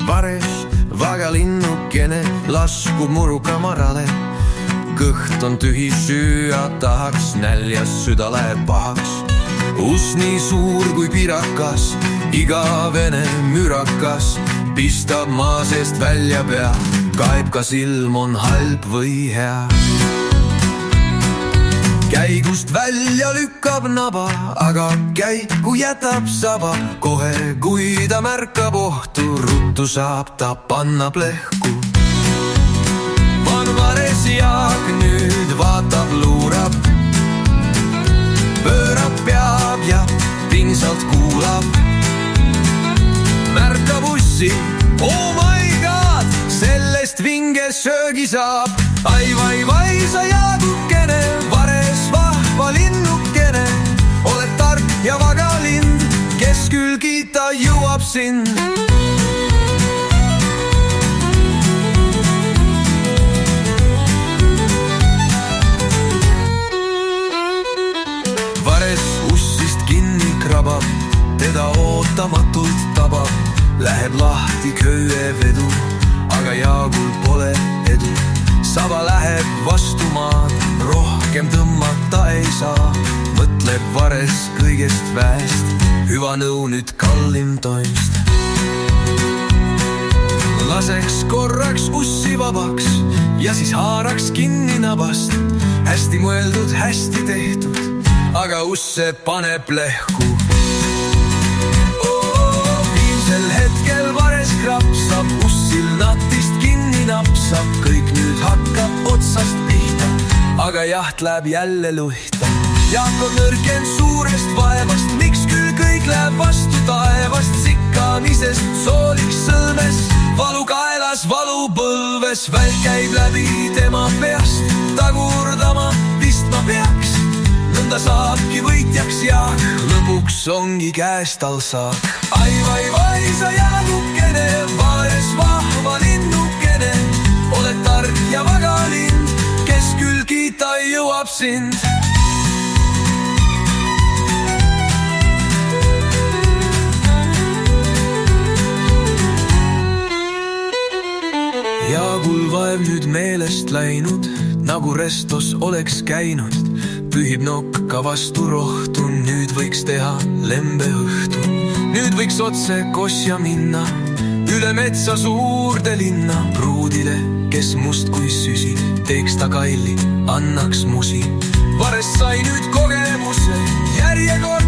Vares, vaga linnukene laskub muru kamarale. Kõht on tühi, süüa tahaks, näljas süda läheb pahaks. Us nii suur kui pirakas, igavene mürakas, pistab maa seest välja pea, kaeb kas ilm on halb või hea. Käigust välja lükkab naba, aga käiku jätab saba. Kohe kui ta märkab ohtu, ruttu saab ta panna plehku. Vares Jaak nüüd vaatab, luurab, pöörab peab ja pingsalt kuulab. Märkab ussi, oh my god, sellest vinge söögi saab. Ai, vai, vai, sa Jaagukene, Vares vahva linnukene. Oled tark ja vaga lind, kes küll kiita jõuab sind. Teda ootamatult tabab, läheb lahti köövedu, aga Jaagul pole edu. Saba läheb vastu maad, rohkem tõmmata ei saa. Mõtleb Vares kõigest väest, hüva nõu nüüd kallim toimst. Laseks korraks ussi vabaks ja siis haaraks kinni nabast. Hästi mõeldud, hästi tehtud, aga usse paneb lehku. Sel hetkel Vares krapsab, ussil natist kinni napsab. Kõik nüüd hakkab otsast pihta, aga jaht läheb jälle luhta. Jaak on nõrgen suurest vaevast, miks küll kõik läheb vastu taevast. Sikkamisest sooliks sõlmes, valu kaelas, valu põlves. Välk käib läbi tema peast, tagurdama vist ma peaks. Nõnda saabki võitjaks Jaak, lõpuks ongi käest tal saak. Ai, vai, vai, sa Jaagukene, Vares vahva linnukene. Oled tark ja vaga lind, kes küll kiita jõuab sind. Jaagul vaev nüüd meelest läinud, nagu restos oleks käinud. Pühib nokka vastu rohtu, nüüd võiks teha lembeõhtu. Nüüd võiks otse Kosja minna, üle metsa suurde linna. Pruudile, kes must kui süsi, teeks ta kalli, annaks musi. Vares sai nüüd kogemuse, järjekord